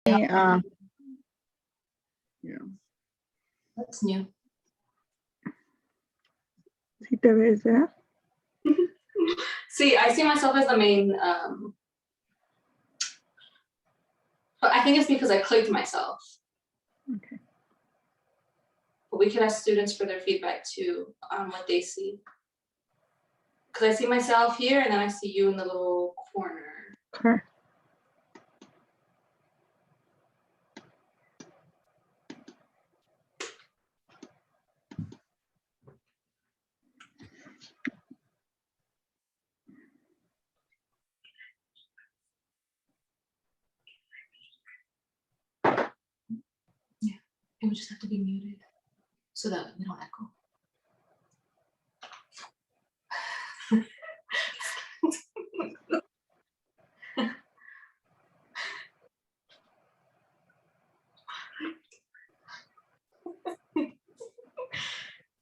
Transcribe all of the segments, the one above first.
Yeah. That's new. ¿Sí te ves, eh? See, I see myself as the main, but I think it's because I clicked myself. Okay. But we can ask students for their feedback too on what they see. Because I see myself here and then I see you in the little corner. Okay. Yeah, it would just have to be muted so that we don't echo.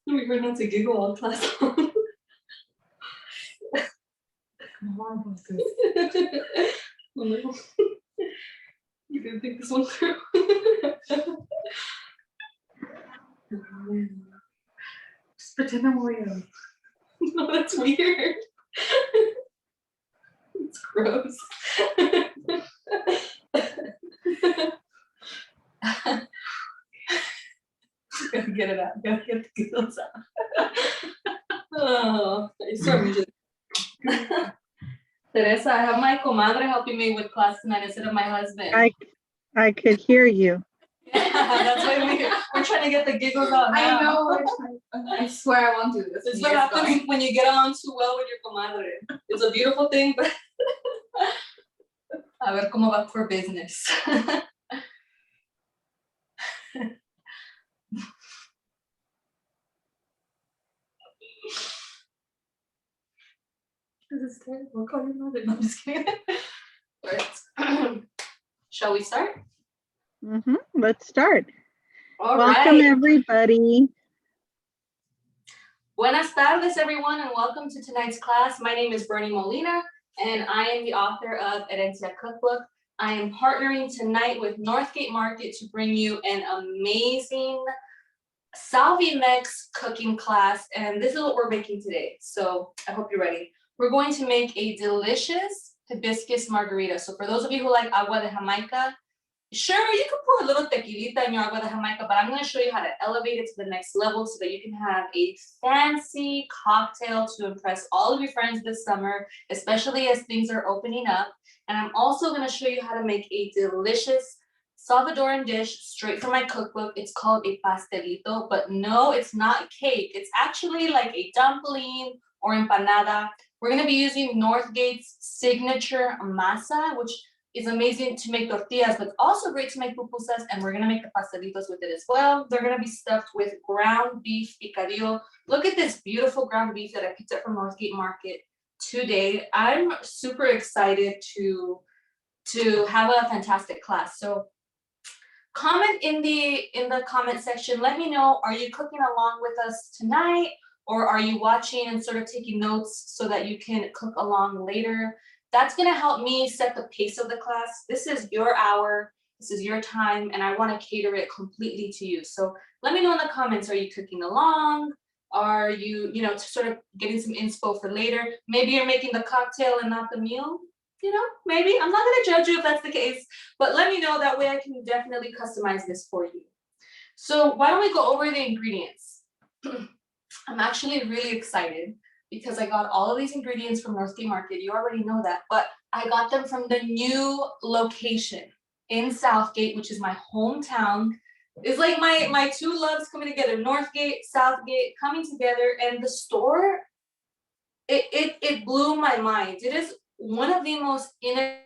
We were not to giggle all class long. Oh, no. You didn't think this one through. Just pretend I'm Oreo. No, that's weird. It's gross. Gotta get it out. Gotta get the giggles out. Oh, I saw music. Teresa, I have my comadre helping me with class tonight instead of my husband. I could hear you. Yeah, that's why we're trying to get the giggles out now. I know. I swear I won't do this. It's what happens when you get on too well with your comadre. It's a beautiful thing, but a ver cómo va for business. This is terrible. Call your mother. No, I'm just kidding. Right. Shall we start? Let's start. All Welcome, right. everybody. Buenas tardes, everyone, and welcome to tonight's class. My name is Bernie Molina, and I am the author of Herencia Cookbook. I am partnering tonight with Northgate Market to bring you an amazing Salvi-Mex cooking class, and this is what we're making today. So I hope you're ready. We're going to make a delicious hibiscus margarita. So for those of you who like Agua de Jamaica, sure, you can pour a little tequilita in your Agua de Jamaica, but I'm going to show you how to elevate it to the next level so that you can have a fancy cocktail to impress all of your friends this summer, especially as things are opening up. And I'm also going to show you how to make a delicious Salvadoran dish straight from my cookbook. It's called a pastelito, but no, it's not cake. It's actually like a dumpling or empanada. We're going to be using Northgate's signature masa, which is amazing to make tortillas, but also great to make pupusas, and we're gonna make the pastelitos with it as well. They're gonna be stuffed with ground beef picadillo. Look at this beautiful ground beef that I picked up from Northgate Market today. I'm super excited to have a fantastic class. So comment in the comment section. Let me know, are you cooking along with us tonight, or are you watching and sort of taking notes so that you can cook along later? That's gonna help me set the pace of the class. This is your hour, this is your time, and I wanna cater it completely to you. So let me know in the comments, are you cooking along? Are you, sort of getting some inspo for later? Maybe you're making the cocktail and not the meal, maybe. I'm not gonna judge you if that's the case, but let me know, that way I can definitely customize this for you. So why don't we go over the ingredients? I'm actually really excited because I got all of these ingredients from Northgate Market. You already know that, but I got them from the new location in Southgate, which is my hometown. It's like my two loves coming together, Northgate, Southgate, coming together, and the store, it blew my mind. It is one of the most innovative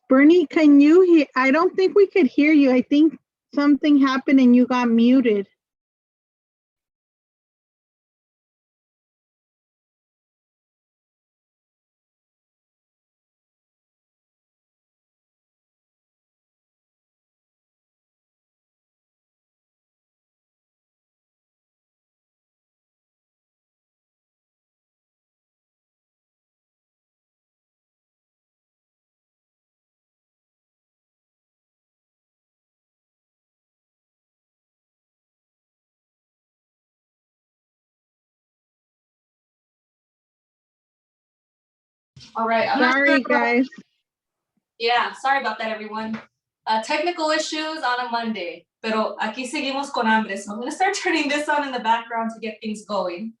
Bernie, can you hear? I don't think we could hear you. I think something happened and you got muted. All right. I'm not Sorry, sure. guys. Yeah, sorry about that, everyone. Technical issues on a Monday, pero aquí seguimos con hambre. So I'm gonna start turning this on in the background to get things going.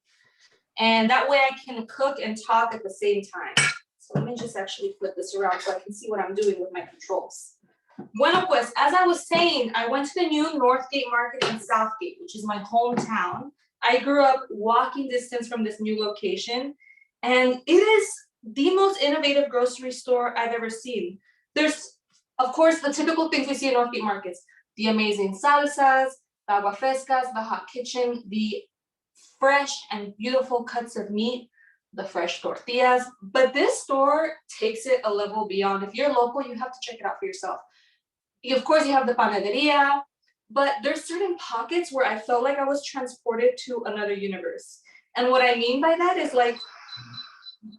And that way I can cook and talk at the same time. So let me just actually flip this around so I can see what I'm doing with my controls. Bueno, pues, as I was saying, I went to the new Northgate Market in Southgate, which is my hometown. I grew up walking distance from this new location, and it is the most innovative grocery store I've ever seen. There's, of course, the typical things we see in Northgate markets, the amazing salsas, the agua frescas, the hot kitchen, the fresh and beautiful cuts of meat, the fresh tortillas. But this store takes it a level beyond. If you're local, you have to check it out for yourself. Of course, you have the panaderia, but there's certain pockets where I felt like I was transported to another universe. And what I mean by that is like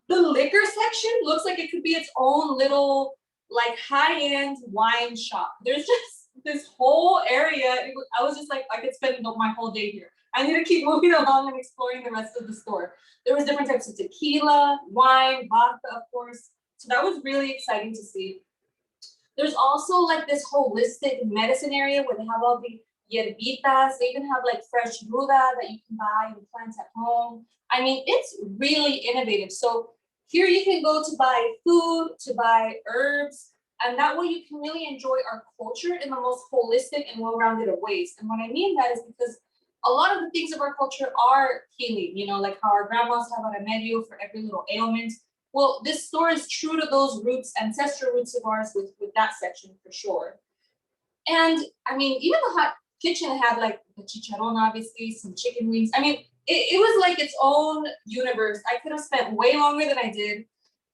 the liquor section looks like it could be its own little like high-end wine shop. There's just this whole area. I was just like, I could spend my whole day here. I need to keep moving along and exploring the rest of the store. There was different types of tequila, wine, vodka, of course. So that was really exciting to see. There's also like this holistic medicine area where they have all the hierbitas. They even have like fresh ruda that you can buy and plant at home. I mean, it's really innovative. So here you can go to buy food, to buy herbs, and that way you can really enjoy our culture in the most holistic and well-rounded of ways. And what I mean that is because a lot of the things of our culture are healing, you know, like how our grandmas have a remedio for every little ailment. Well, this store is true to those roots, ancestral roots of ours with that section for sure. And I mean, even the hot kitchen had like the chicharron, obviously, some chicken wings. I mean, it was like its own universe. I could have spent way longer than I did.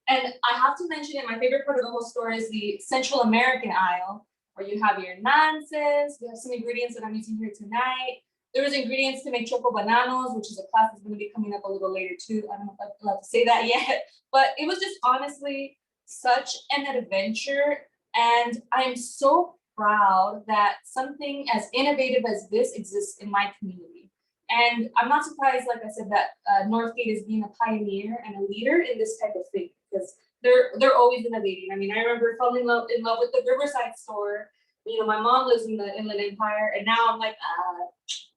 And I have to mention it, my favorite part of the whole store is the Central American aisle, where you have your nances, you have some ingredients that I'm using here tonight. There was ingredients to make choco bananos, which is a class that's going to be coming up a little later too. I don't know if I'm allowed to say that yet, but it was just honestly such an adventure. And I'm so proud that something as innovative as this exists in my community. And I'm not surprised, like I said, that Northgate is being a pioneer and a leader in this type of thing because they're always innovating. I mean, I remember falling in love with the Riverside store. You know, my mom lives in the Inland Empire, and now I'm like,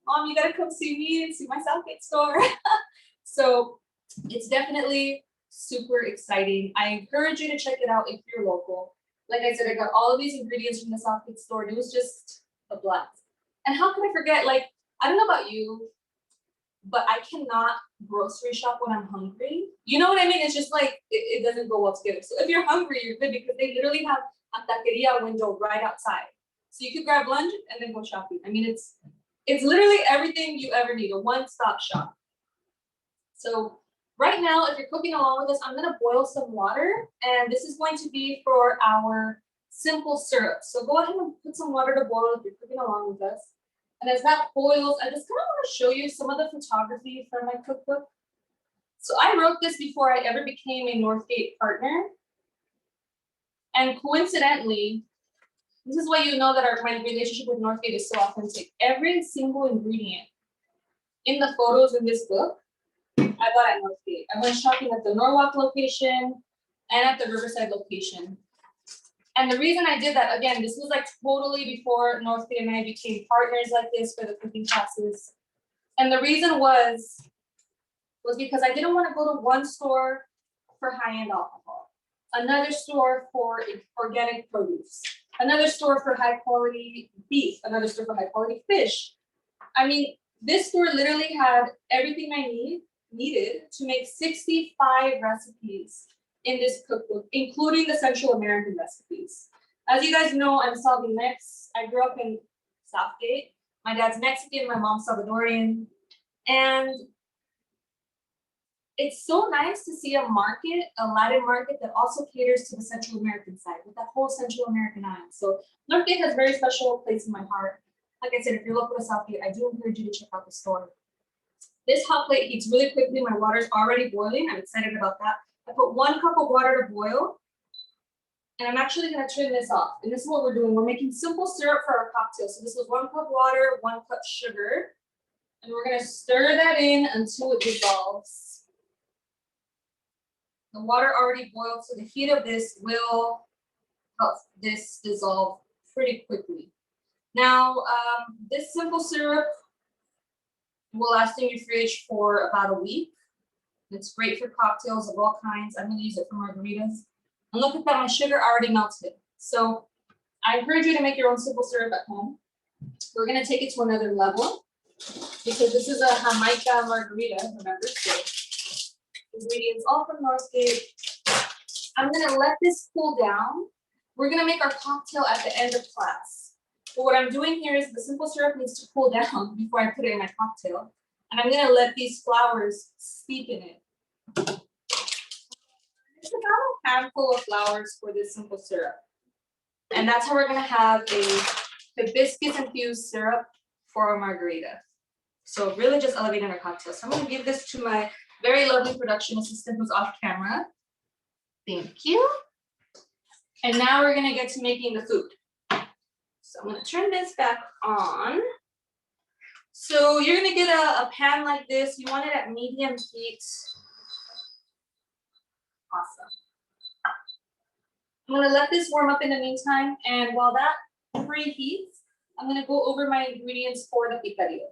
Mom, you gotta come see me and see my Southgate store. So it's definitely super exciting. I encourage you to check it out if you're local. Like I said, I got all of these ingredients from the Southgate store, and it was just a blast. And how can I forget? Like, I don't know about you, but I cannot grocery shop when I'm hungry. You know what I mean? It's just like, it doesn't go well together. So if you're hungry, you're good because they literally have a taqueria window right outside. So you could grab lunch and then go shopping. I mean, it's literally everything you ever need, a one-stop shop. So right now, if you're cooking along with us, I'm gonna boil some water, and this is going to be for our simple syrup. So go ahead and put some water to boil if you're cooking along with us. And as that boils, I just kind of want to show you some of the photography from my cookbook. So I wrote this before I ever became a Northgate partner. And coincidentally, this is why you know that my relationship with Northgate is so authentic. Every single ingredient in the photos in this book, I bought at Northgate. I went shopping at the Norwalk location and at the Riverside location. And the reason I did that, again, this was like totally before Northgate and I became partners like this for the cooking classes. And the reason was because I didn't want to go to one store for high-end alcohol, another store for organic produce, another store for high-quality beef, another store for high-quality fish. I mean, this store literally had everything I needed to make 65 recipes in this cookbook, including the Central American recipes. As you guys know, I'm Salvadoran. I grew up in Southgate. My dad's Mexican, my mom's Salvadorian. And it's so nice to see a market, a Latin market that also caters to the Central American side, with that whole Central American island. So Northgate has a very special place in my heart. Like I said, if you're local to Southgate, I do encourage you to check out the store. This hot plate heats really quickly. My water's already boiling. I'm excited about that. I put 1 cup of water to boil. And I'm actually gonna turn this off. And this is what we're doing. We're making simple syrup for our cocktail. So this was 1 cup water, 1 cup sugar. And we're gonna stir that in until it dissolves. The water already boiled, so the heat of this will help this dissolve pretty quickly. Now, this simple syrup will last in your fridge for about a week. It's great for cocktails of all kinds. I'm gonna use it for margaritas. And look at that, my sugar already melted. So I encourage you to make your own simple syrup at home. We're gonna take it to another level because this is a Jamaica margarita, remember? So ingredients all from Northgate. I'm gonna let this cool down. We're gonna make our cocktail at the end of class. But what I'm doing here is the simple syrup needs to cool down before I put it in my cocktail. And I'm gonna let these flowers steep in it. It's about a handful of flowers for this simple syrup. And that's how we're gonna have a hibiscus infused syrup for a margarita. So really just elevating our cocktail. So I'm gonna give this to my very lovely production assistant who's off camera. Thank you. And now we're gonna get to making the food. So I'm gonna turn this back on. So you're gonna get a pan like this. You want it at medium heat. Awesome. I'm gonna let this warm up in the meantime, and while that preheats, I'm gonna go over my ingredients for the picadillo.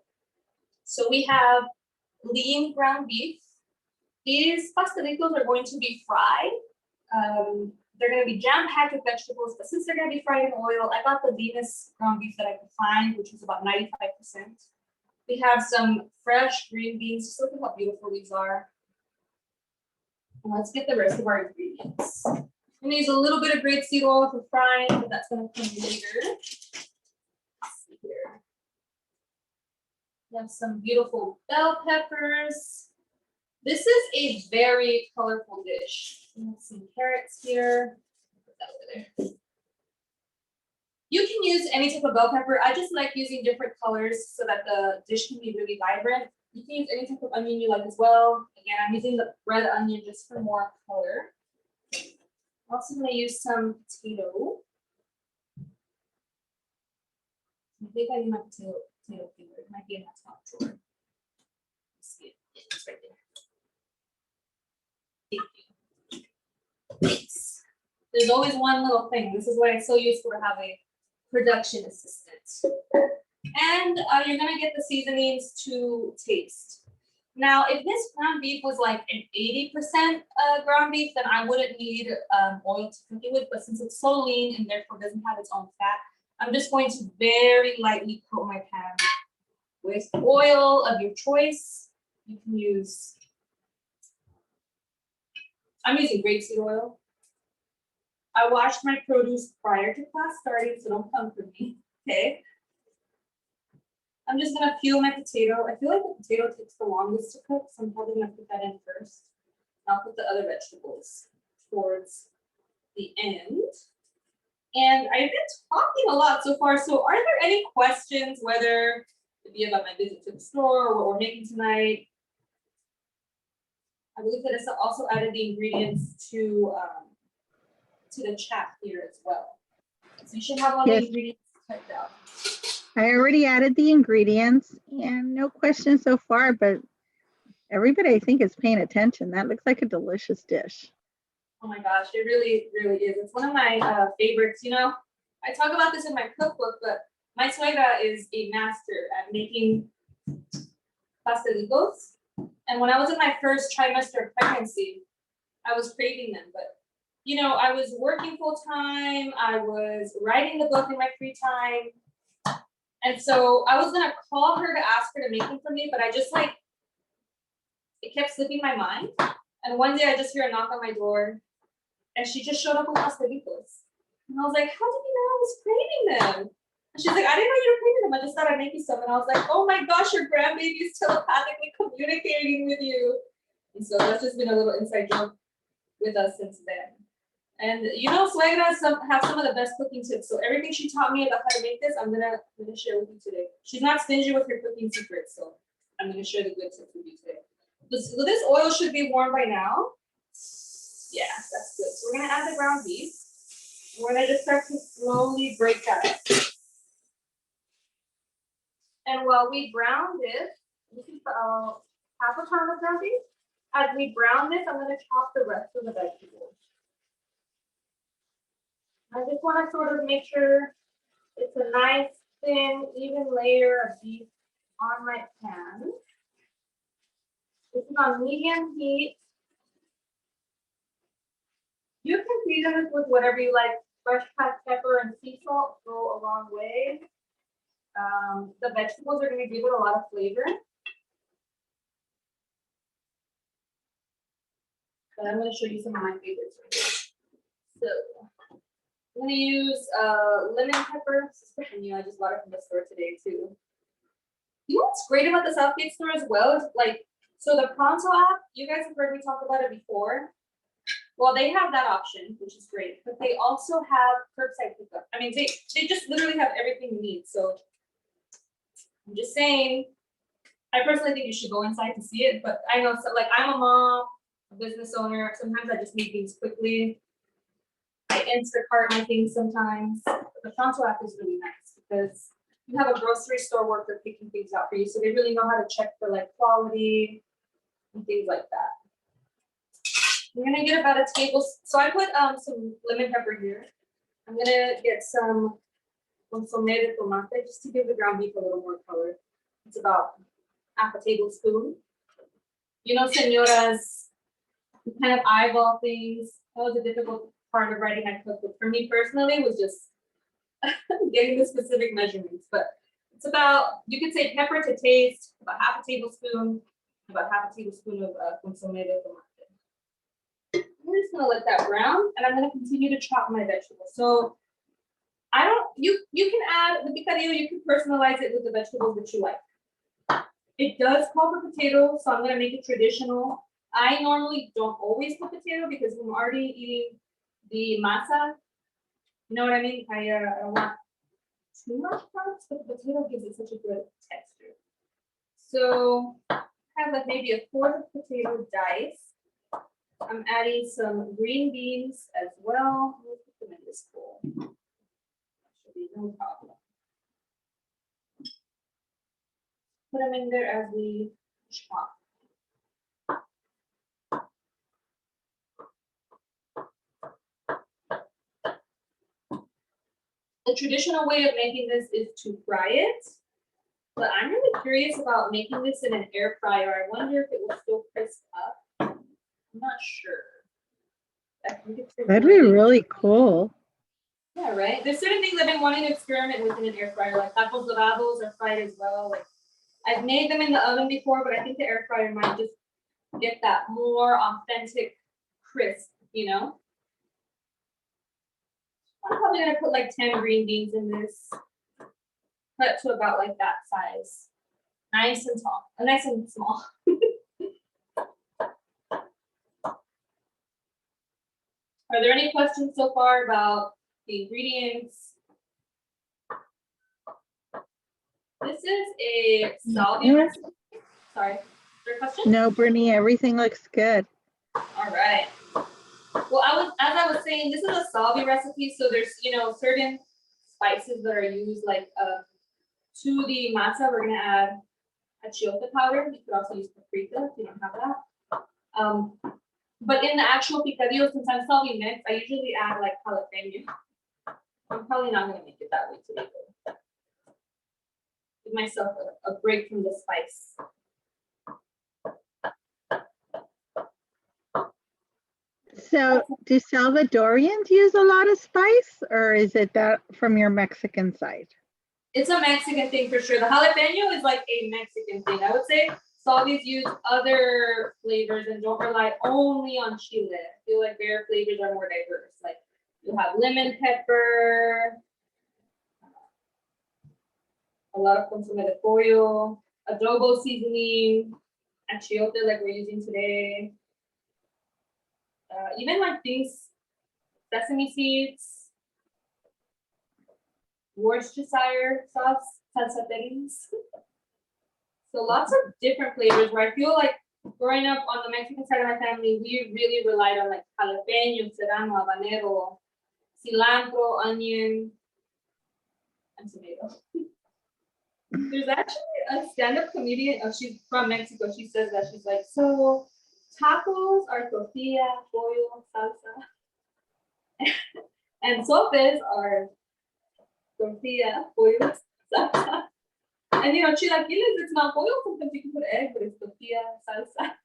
So we have lean ground beef. These pastelitos are going to be fried. They're gonna be jam-packed with vegetables, but since they're gonna be fried in oil, I got the leanest ground beef that I could find, which was about 95%. We have some fresh green beans. Just look at how beautiful these are. And let's get the rest of our ingredients. I'm gonna use a little bit of grapeseed oil for frying, but that's gonna come later. Let's see here. We have some beautiful bell peppers. This is a very colorful dish. We have some carrots here. Put that over there. You can use any type of bell pepper. I just like using different colors so that the dish can be really vibrant. You can use any type of onion you like as well. Again, I'm using the red onion just for more color. I'm also going to use some potato. I think I need my potato finger. It might be in that top drawer. Let's see it. It's right there. Thank you. Thanks. There's always one little thing. This is why it's so useful to have a production assistant. And you're gonna get the seasonings to taste. Now, if this ground beef was like an 80% ground beef, then I wouldn't need oil to cook it with, but since it's so lean and therefore doesn't have its own fat, I'm just going to very lightly coat my pan with oil of your choice. You can use, I'm using grapeseed oil. I washed my produce prior to class starting, so don't come for me, okay? I'm just gonna peel my potato. I feel like the potato takes the longest to cook, so I'm probably gonna put that in first. I'll put the other vegetables towards the end. And I've been talking a lot so far, so are there any questions, whether it be about my visit to the store or what we're making tonight? I believe that it's also added the ingredients to the chat here as well. So you should have all the ingredients typed out. I already added the ingredients and no questions so far, but everybody I think is paying attention. That looks like a delicious dish. Oh my gosh, it really, really is. It's one of my favorites. You know, I talk about this in my cookbook, but my suegra is a master at making pastelitos. And when I was in my first trimester of pregnancy, I was craving them, but you know, I was working full time. I was writing the book in my free time. And so I was gonna call her to ask her to make them for me, but I just it kept slipping my mind. And one day I just hear a knock on my door and she just showed up with pastelitos. And I was like, how did you know I was craving them? And she's like, I didn't know you were craving them. I just thought I'd make you some. And I was like, oh my gosh, your grandbaby is telepathically communicating with you. And so that's just been a little inside joke with us since then. And you know, suegras have some of the best cooking tips. So everything she taught me about how to make this, I'm gonna share with you today. She's not stingy with her cooking secrets, so I'm gonna share the good tips with you today. This oil should be warm by now. Yeah, that's good. So we're gonna add the ground beef. We're gonna just start to slowly break that up. And while we brown this is half a pound of ground beef. As we brown this, I'm gonna chop the rest of the vegetables. I just want to sort of make sure it's a nice, thin, even layer of beef on my pan. This is on medium heat. You can season this with whatever you like. Fresh cracked pepper and sea salt go a long way. The vegetables are going to give it a lot of flavor. But I'm going to show you some of my favorites right here. So I'm going to use lemon pepper. This is pretty new. I just bought it from the store today too. You know what's great about the Southgate store as well is like, so the Pronto app, you guys have heard me talk about it before. Well, they have that option, which is great, but they also have curbside pickup. I mean, they just literally have everything you need. So I'm just saying, I personally think you should go inside to see it, but I know, so like I'm a mom, a business owner. Sometimes I just need things quickly. I Instacart my things sometimes. But the Pronto app is really nice because you have a grocery store worker picking things out for you. So they really know how to check for like quality and things like that. We're gonna get about a tablespoon. So I put some lemon pepper here. I'm gonna get some consomme de tomate just to give the ground beef a little more color. It's about half a tablespoon. You know, senoras, you kind of eyeball things. That was a difficult part of writing my cookbook. For me personally, it was just getting the specific measurements. But it's about, you could say pepper to taste, about half a tablespoon of consomme de tomate. I'm just gonna let that brown, and I'm gonna continue to chop my vegetables. So you can add the picadillo, you can personalize it with the vegetables that you like. It does call for potato, so I'm gonna make it traditional. I normally don't always put potato because I'm already eating the masa. You know what I mean? I don't want too much carbs, but the potato gives it such a good texture. So I have like maybe a quart of potato dice. I'm adding some green beans as well. We'll put them in this bowl. That should be no problem. Put them in there as we chop. The traditional way of making this is to fry it, but I'm really curious about making this in an air fryer. I wonder if it will still crisp up. I'm not sure. That'd be really cool. Yeah, right. There's certain things I've been wanting to experiment with in an air fryer, like tacos dorados are fried as well. Like I've made them in the oven before, but I think the air fryer might just get that more authentic crisp, you know? I'm probably gonna put like 10 green beans in this. Cut to about like that size. Nice and tall, nice and small. Are there any questions so far about the ingredients? This is a salvia recipe. Sorry, is there a question? No, Brittany, everything looks good. All right. Well, as I was saying, this is a salvia recipe, so there's certain spices that are used like to the masa. We're gonna add achiote powder. You could also use paprika if you don't have that. But in the actual picadillo, since I'm salvia mix, I usually add like jalapeno. I'm probably not gonna make it that way today, though. Give myself a break from the spice. So do Salvadorians use a lot of spice, or is it that from your Mexican side? It's a Mexican thing for sure. The jalapeno is like a Mexican thing, I would say. So always use other flavors and don't rely only on chile. I feel like their flavors are more diverse. Like you have lemon pepper, a lot of consomme de pollo, adobo seasoning, achiote like we're using today. Even like these sesame seeds, Worcestershire sauce, salsa beans. So lots of different flavors where I feel like growing up on the Mexican side of my family, we really relied on like jalapeno, serrano, habanero, cilantro, onion, and tomato. There's actually a stand-up comedian, she's from Mexico, she says that, she's like, so tacos are tortilla, pollo, salsa, and sopes are tortilla, pollo, salsa. And you know, chilaquiles, it's not pollo, sometimes you can put egg, but it's tortilla, salsa.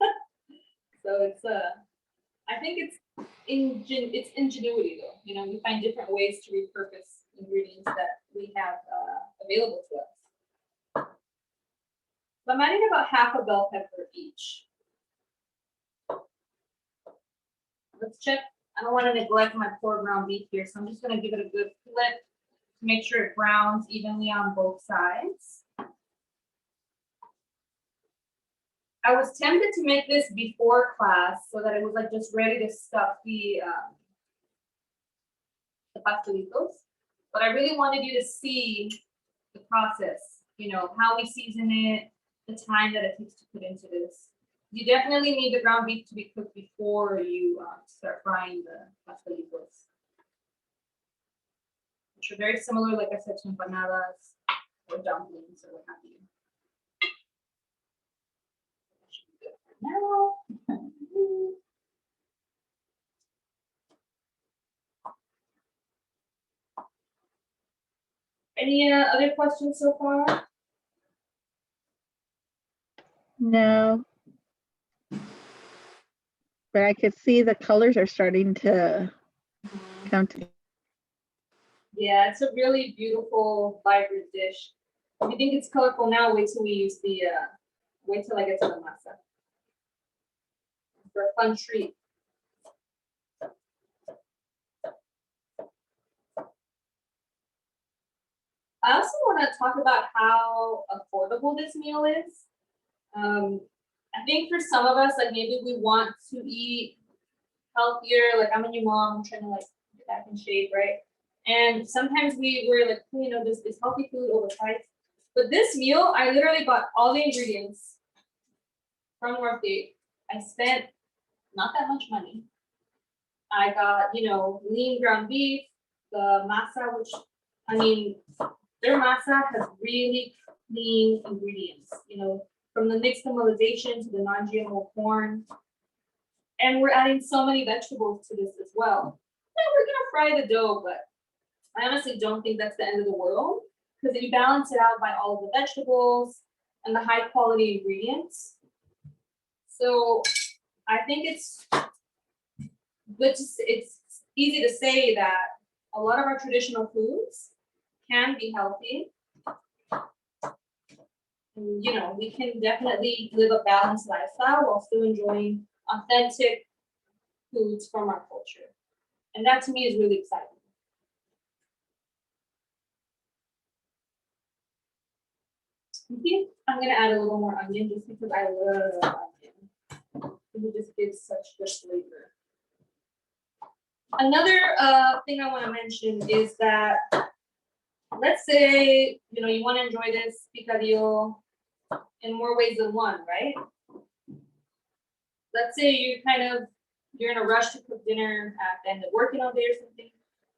So it's, I think it's ingenuity though. You know, we find different ways to repurpose ingredients that we have available to us. So I'm adding about half a bell pepper each. Let's check. I don't want to neglect my poor ground beef here, so I'm just going to give it a good flip to make sure it browns evenly on both sides. I was tempted to make this before class so that it was like just ready to stuff the pastelitos, but I really wanted you to see the process, you know, how we season it, the time that it takes to put into this. You definitely need the ground beef to be cooked before you start frying the pastelitos, which are very similar, like I said, to empanadas or dumplings or what have you. Now, any other questions so far? No. But I could see the colors are starting to come to. Yeah, it's a really beautiful, vibrant dish. If you think it's colorful now, wait till we use the, wait till I get to the masa. For a fun treat. I also want to talk about how affordable this meal is. I think for some of us, like maybe we want to eat healthier. Like I'm a new mom, I'm trying to like get back in shape, right? And sometimes we're like, you know, this healthy food overpriced. But this meal, I literally bought all the ingredients from Northgate. I spent not that much money. I got, you know, lean ground beef, the masa, which, I mean, their masa has really clean ingredients, you know, from the nixtamalization to the non-GMO corn. And we're adding so many vegetables to this as well. Now we're gonna fry the dough, but I honestly don't think that's the end of the world because if you balance it out by all of the vegetables and the high quality ingredients. So I think it's good to, it's easy to say that a lot of our traditional foods can be healthy. And, you know, we can definitely live a balanced lifestyle while still enjoying authentic foods from our culture. And that to me is really exciting. I'm gonna add a little more onion just because I love onion. It just gives such good flavor. Another thing I want to mention is that let's say you know you want to enjoy this picadillo in more ways than one, right? Let's say you're in a rush to cook dinner at the end of working all day or something.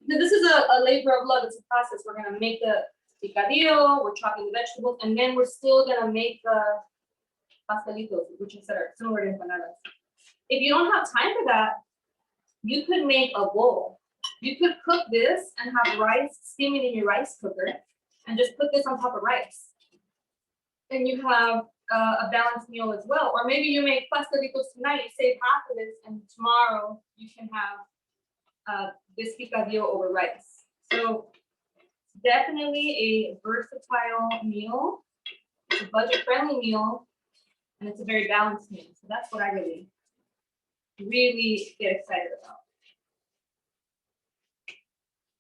Because this is a labor of love, it's a process. We're gonna make the picadillo, we're chopping the vegetables, and then we're still gonna make the pastelitos, which is similar to empanadas. If you don't have time for that, you could make a bowl. You could cook this and have rice steaming in your rice cooker and just put this on top of rice. And you have a balanced meal as well. Or maybe you make pastelitos tonight, you save half of this, and tomorrow you can have this picadillo over rice. So definitely a versatile meal. It's a budget-friendly meal. And it's a very balanced meal. So that's what I really, really get excited about.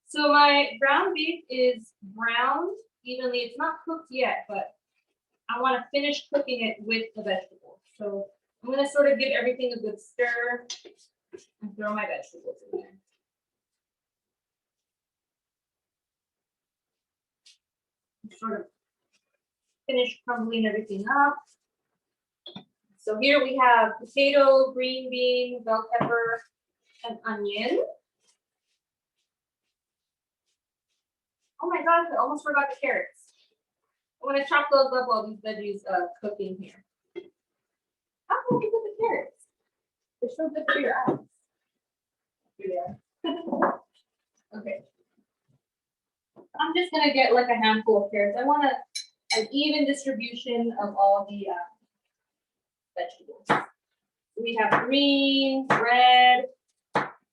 So my ground beef is browned evenly. It's not cooked yet, but I want to finish cooking it with the vegetables. So I'm going to sort of give everything a good stir and throw my vegetables in there. Sort of finish crumbling everything up. So here we have potato, green bean, bell pepper, and onion. Oh my gosh, I almost forgot the carrots. I'm gonna chop those up while these veggies cooking here. How can I forget the carrots? They're so good for your eyes. Here they are. Okay. I'm just gonna get like a handful of carrots. I want an even distribution of all the vegetables. We have green, red,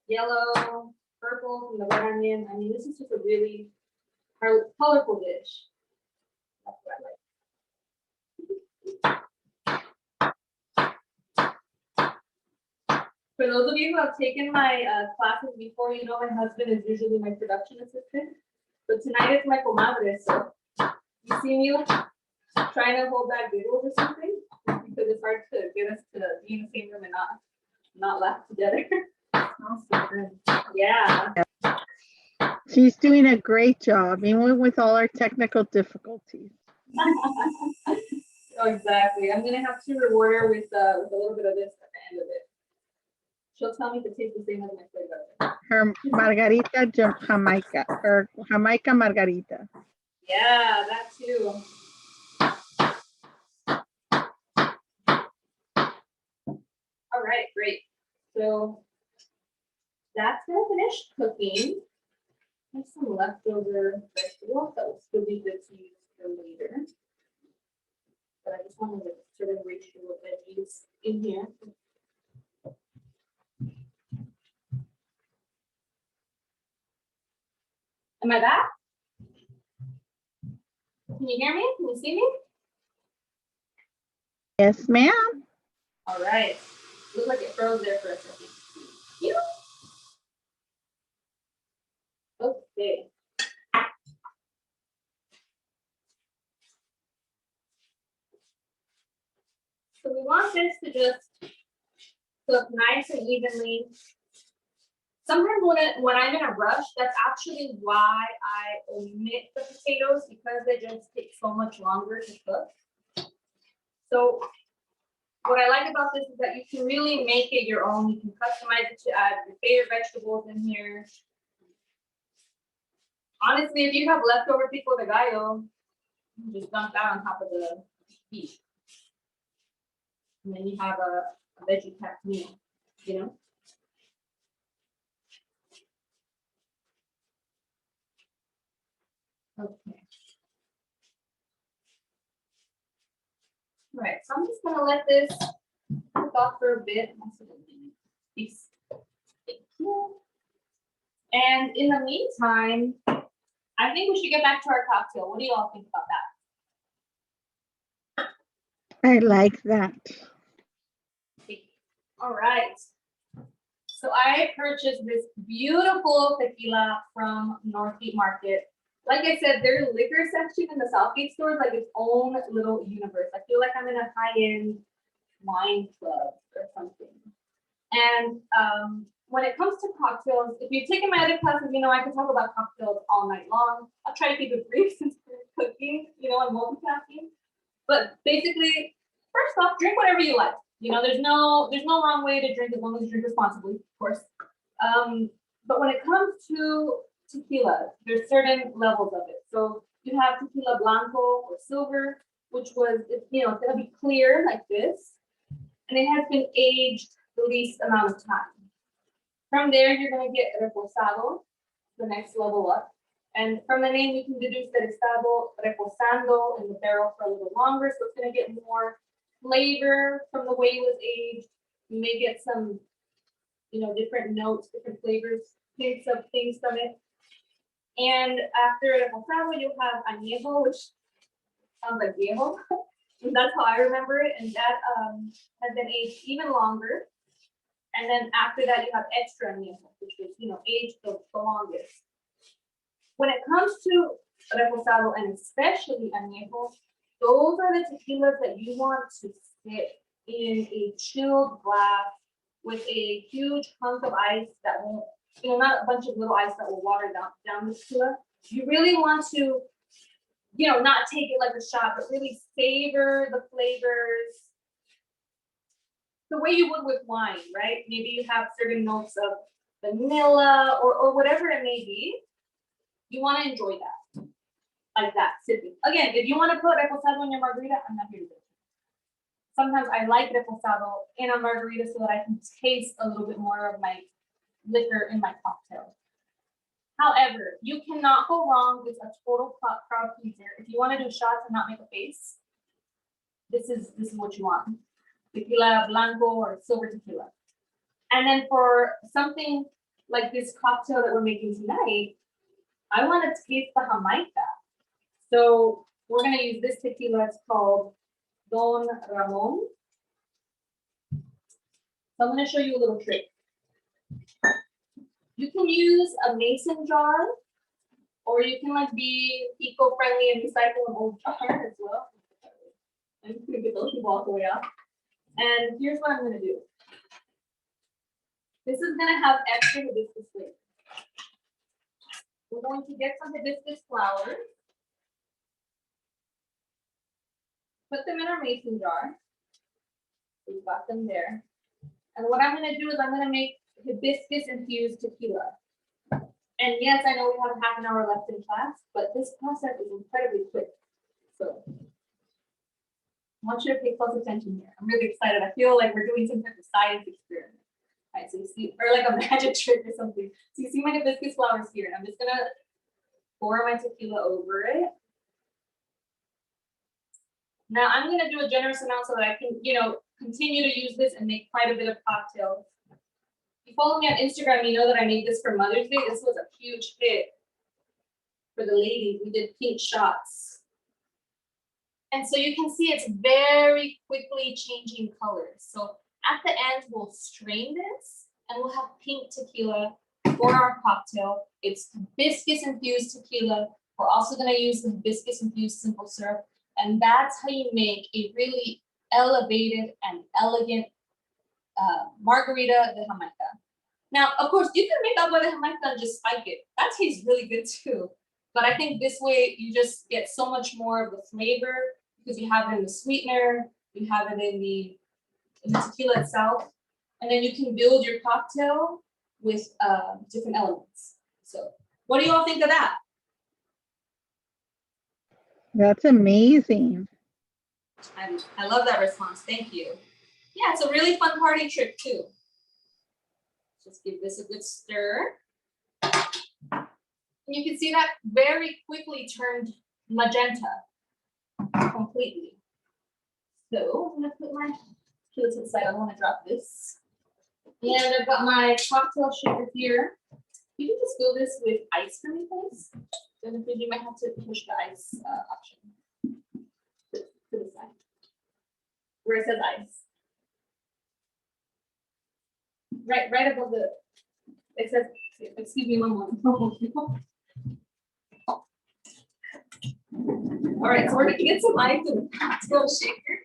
yellow, purple from the red onion. I mean, this is just a really colorful dish. That's what I like. For those of you who have taken my classes before, you know my husband is usually my production assistant. But tonight it's my comadre, so you see me like trying to hold back giggles or something because it's hard to get us to be in the same room and not laugh together. Smells so good. Yeah. She's doing a great job, even with all our technical difficulties. Oh, exactly. I'm gonna have to reward her with a little bit of this at the end of it. She'll tell me to taste the same as my flavor. Her Margarita Jamaica, or Jamaica Margarita. Yeah, that too. All right, great. So that's gonna finish cooking. There's some leftover vegetables that will still be good to use for later. But I just wanted to sort of ratio of veggies in here. Am I back? Can you hear me? Can you see me? Yes, ma'am. All right. Looks like it froze there for a second. Phew. Okay. So we want this to just cook nice and evenly. Sometimes when I'm in a rush, that's actually why I omit the potatoes because they just take so much longer to cook. So what I like about this is that you can really make it your own. You can customize it to add your favorite vegetables in here. Honestly, if you have leftover pico de gallo, you just dump that on top of the beef. And then you have a veggie packed meal, you know? Okay. All right, so I'm just gonna let this cook off for a bit. Peace. Thank you. And in the meantime, I think we should get back to our cocktail. What do you all think about that? I like that. All right. So I purchased this beautiful tequila from Northgate Market. Like I said, their liquor section in the Southgate store is like its own little universe. I feel like I'm in a high-end wine club or something. And when it comes to cocktails, if you've taken my other classes, you know I can talk about cocktails all night long. I'll try to keep it brief since we're cooking, you know, and multitasking. But basically, first off, drink whatever you like. You know, there's no wrong way to drink as long as you drink responsibly, of course. But when it comes to tequila, there's certain levels of it. So you have tequila blanco or silver, which was, you know, it's gonna be clear like this, and it has been aged the least amount of time. From there, you're gonna get reposado, the next level up. And from the name, you can deduce that it's estado reposando in the barrel for a little longer, so it's gonna get more flavor from the way it was aged. You may get some, you know, different notes, different flavors, hints of things from it. And after reposado, you'll have añejo, which sounds like viejo. That's how I remember it, and that has been aged even longer. And then after that, you have extra añejo, which is, you know, aged the longest. When it comes to reposado and especially añejo, those are the tequilas that you want to sit in a chilled glass with a huge hunk of ice that won't, you know, not a bunch of little ice that will water down the tequila. You really want to, you know, not take it like a shot, but really savor the flavors the way you would with wine, right? Maybe you have certain notes of vanilla or whatever it may be. You want to enjoy that, like that, sipping. Again, if you want to put reposado in your margarita, I'm not here to do it. Sometimes I like reposado in a margarita so that I can taste a little bit more of my liquor in my cocktail. However, you cannot go wrong with a total crowd pleaser. If you want to do shots and not make a face, this is what you want. Tequila blanco or silver tequila. And then for something like this cocktail that we're making tonight, I want to taste the Jamaica. So we're going to use this tequila. It's called Don Ramon. So I'm going to show you a little trick. You can use a mason jar, or you can like be eco-friendly and recycle an old jar as well. I'm just going to get those people all the way up. And here's what I'm going to do. This is going to have extra hibiscus flavor. We're going to get some hibiscus flowers. Put them in our mason jar. We've got them there. And what I'm going to do is I'm going to make hibiscus infused tequila. And yes, I know we have half an hour left in class, but this process is incredibly quick. So I want you to pay close attention here. I'm really excited. I feel like we're doing some type of science experiment. All right, so you see, or like a magic trick or something. So you see my hibiscus flowers here, and I'm just gonna pour my tequila over it. Now I'm gonna do a generous amount so that I can, you know, continue to use this and make quite a bit of cocktails. If you follow me on Instagram, you know that I made this for Mother's Day. This was a huge hit for the ladies. We did pink shots. And so you can see it's very quickly changing colors. So at the end, we'll strain this and we'll have pink tequila for our cocktail. It's hibiscus infused tequila. We're also gonna use the hibiscus infused simple syrup. And that's how you make a really elevated and elegant Margarita de Jamaica. Now, of course, you can make Agua de Jamaica and just spike it. That tastes really good too. But I think this way you just get so much more of the flavor because you have it in the sweetener, you have it in the tequila itself, and then you can build your cocktail with different elements. So what do you all think of that? That's amazing. I love that response. Thank you. Yeah, it's a really fun party trick too. Just give this a good stir. And you can see that very quickly turned magenta completely. So I'm gonna put my tequila to the side. I don't want to drop this. And I've got my cocktail shaker here. You can just fill this with ice for me, please. Then you might have to push the ice option to the side where it says ice. Right above the, it says, excuse me, one more. All right, so we're gonna get some ice in the cocktail shaker.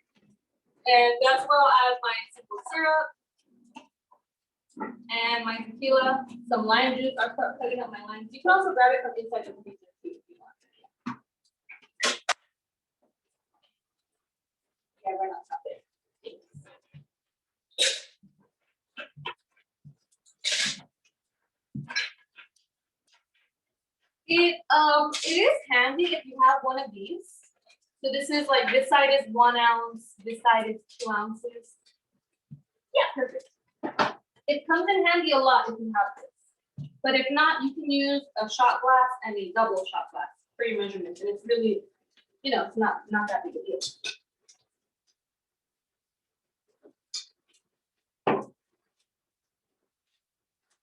And that's where I'll add my simple syrup and my tequila, some lime juice. I'll start cutting up my limes. You can also grab it from inside the freezer too if you want. Yeah, right on top there. It is handy if you have one of these. So this is like, this side is 1 ounce, this side is 2 ounces. Yeah, perfect. It comes in handy a lot if you have this. But if not, you can use a shot glass and a double shot glass for your measurements. And it's really, you know, it's not that big a deal.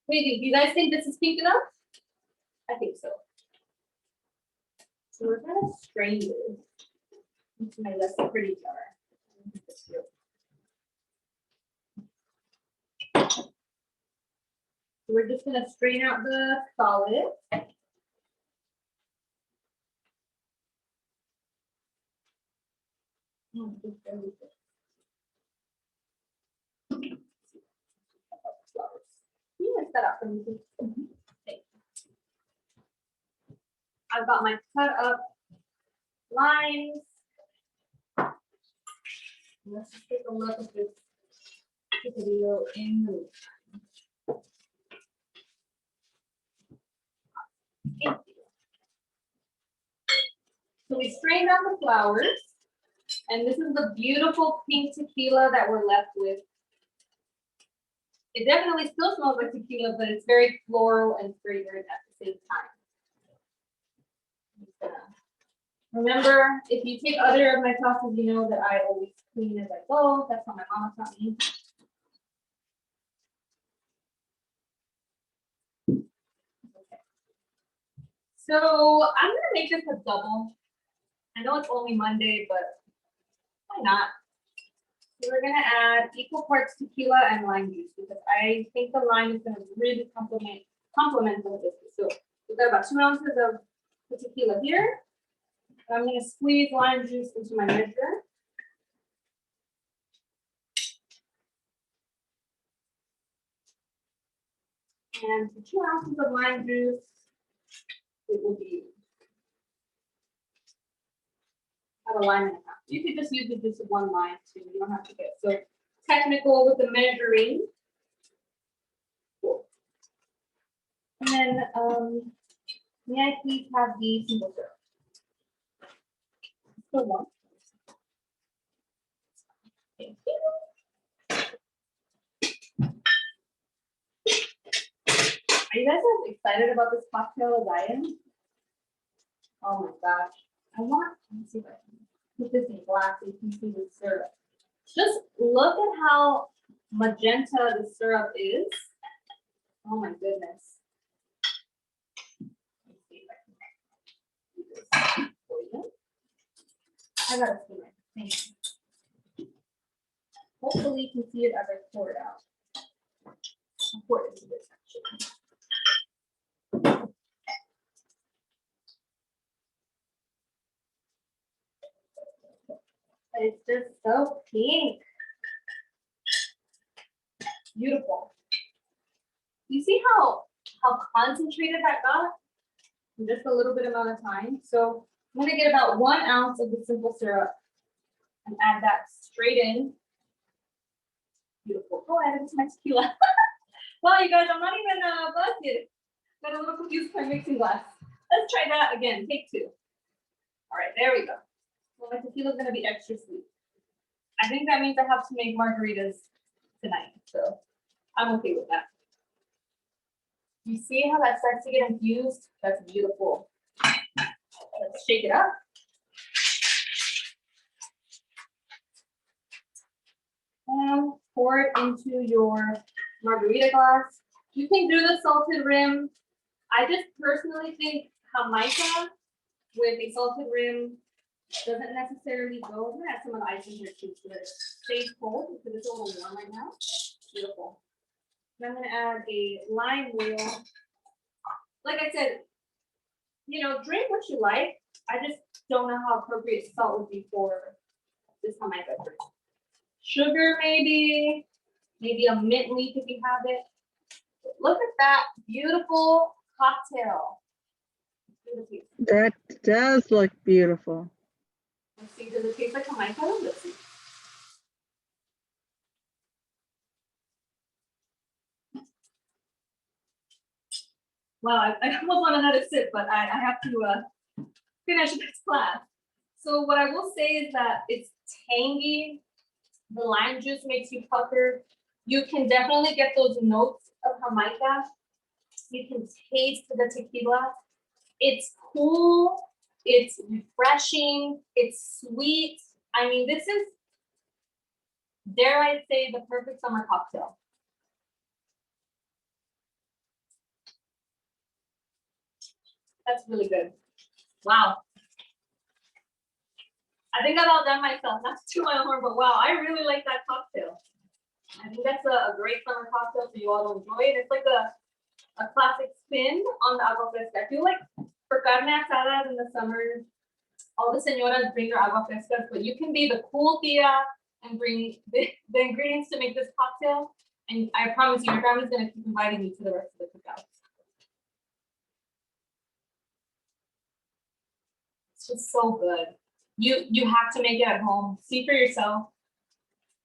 What do you think? Do you guys think this is pink enough? I think so. So we're gonna strain this. into my less pretty jar. So we're just gonna strain out the solid. You mix that up for me, please. Thank you. I've got my cut up lines. Let's just take a look at this video in the Thank you. So we strained out the flowers, and this is the beautiful pink tequila that we're left with. It definitely still smells like tequila, but it's very floral and fragrant at the same time. Remember, if you take other of my classes, you know that I always clean as I go. That's what my mama taught me. Okay. So I'm gonna make this a double. I know it's only Monday, but why not? So we're gonna add equal parts tequila and lime juice because I think the lime is gonna really complement the biscuit. So we've got about 2 ounces of the tequila here. I'm gonna squeeze lime juice into my measure. And for 2 ounces of lime juice, it will be about a lime and a half. You could just use the juice of 1 lime too. You don't have to get so technical with the measuring. Cool. And then may I please have the simple syrup? So one. Thank you. Are you guys as excited about this cocktail as I am? Oh my gosh. Let's see if I can put this in glass so you can see the syrup. Just look at how magenta the syrup is. Oh my goodness. Let's see if I can do this for you. I gotta see my thing. Hopefully you can see it as I pour it out. I'll pour it into this actually. It's just so pink. Beautiful. You see how concentrated that got in just a little bit amount of time? So I'm gonna get about 1 ounce of the simple syrup and add that straight in. Beautiful. Oh, I added it to my tequila. Wow, you guys, I'm not even busted. Got a little confused with my mixing glass. Let's try that again. Take 2. All right, there we go. Well, my tequila is gonna be extra sweet. I think that means I have to make margaritas tonight, so I'm okay with that. You see how that starts to get infused? That's beautiful. Let's shake it up. And pour it into your margarita glass. You can do the salted rim. I just personally think Jamaica with a salted rim doesn't necessarily go. I'm gonna add some of the ice in here too so that it stays cold because it's a little warm right now. Beautiful. And I'm gonna add a lime wheel. Like I said, you know, drink what you like. I just don't know how appropriate salt would be for this Jamaica drink. Sugar maybe a mint leaf if you have it. Look at that beautiful cocktail. That does look beautiful. Let's see, does it taste like Jamaica? Let's see. Wow, I almost want another sip, but I have to finish this class. So what I will say is that it's tangy. The lime juice makes you pucker. You can definitely get those notes of Jamaica. You can taste the tequila. It's cool. It's refreshing. It's sweet. I mean, this is, dare I say, the perfect summer cocktail. That's really good. Wow. I think I've outdone myself, not to toot my own horn, but wow, I really like that cocktail. I think that's a great summer cocktail for you all to enjoy. And it's like a classic spin on the agua fresca. I feel like for carne asada in the summer, all the señoras bring their agua frescas, but you can be the cool tia and bring the ingredients to make this cocktail. And I promise you, your grandma's gonna keep inviting you to the rest of the cookouts. It's just so good. You have to make it at home. See for yourself.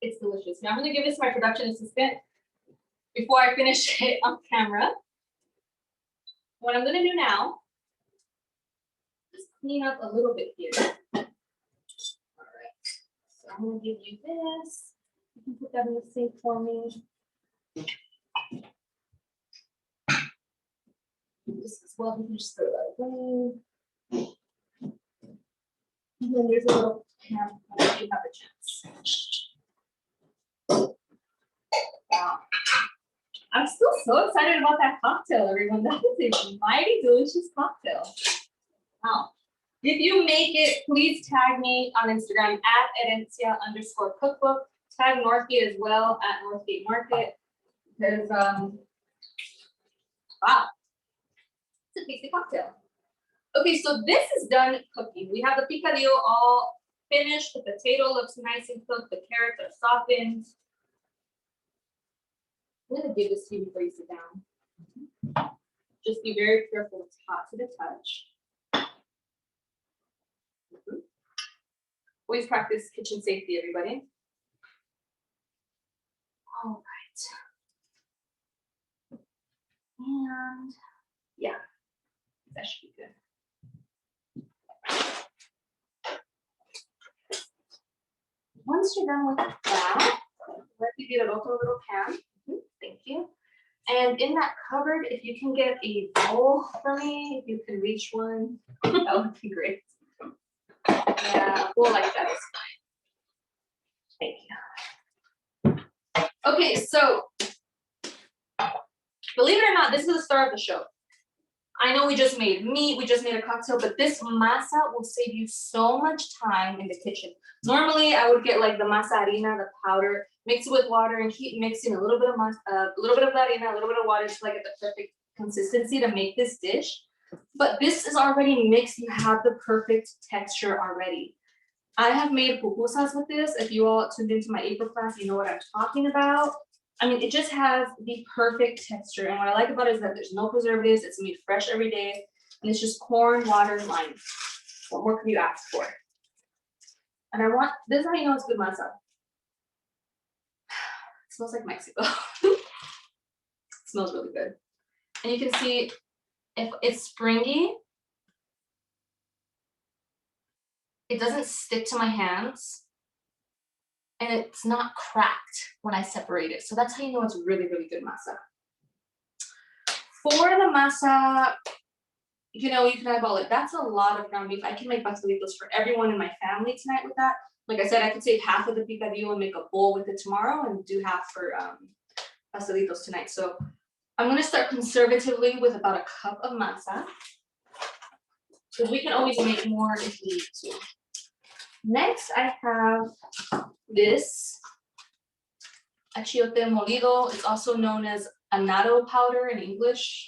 It's delicious. Now I'm gonna give this to my production assistant before I finish it on camera. What I'm gonna do now, just clean up a little bit here. All right, so I'm gonna give you this. You can put that in the sink for me. This as well, you can just throw that away. And then there's a little pan if you have a chance. Wow. I'm still so excited about that cocktail, everyone. That is a mighty delicious cocktail. Wow. If you make it, please tag me on Instagram at herencia_cookbook. Tag Northgate as well at Northgate Market. Because wow. It's a tasty cocktail. Okay, so this is done cooking. We have the picadillo all finished. The potato looks nice and cooked. The carrots are softened. I'm gonna give this to you before you sit down. Just be very careful, it's hot to the touch. Always practice kitchen safety, everybody. All right. And yeah, that should be good. Once you're done with that, let me get a little pan. Thank you. And in that cupboard, if you can get a bowl for me, if you can reach one, that would be great. Yeah, bowl like that is fine. Thank you. Okay, so believe it or not, this is the star of the show. I know we just made meat, we just made a cocktail, but this masa will save you so much time in the kitchen. Normally, I would get like the masa harina, the powder, mix it with water, and keep mixing a little bit of harina, a little bit of water to like get the perfect consistency to make this dish. But this is already mixed. You have the perfect texture already. I have made pupusas with this. If you all tuned into my April class, you know what I'm talking about. I mean, it just has the perfect texture. And what I like about it is that there's no preservatives. It's made fresh every day. And it's just corn, water, and lime. What more could you ask for? And I want, this is how you know it's good masa. It smells like Mexico. It smells really good. And you can see if it's springy, it doesn't stick to my hands. And it's not cracked when I separate it. So that's how you know it's really, really good masa. For the masa, you know, you can eyeball it. That's a lot of ground beef. I can make pastelitos for everyone in my family tonight with that. Like I said, I could save half of the picadillo and make a bowl with it tomorrow and do half for pastelitos tonight. So I'm gonna start conservatively with about a cup of masa. Because we can always make more if we need to. Next, I have this achiote molido. It's also known as annatto powder in English.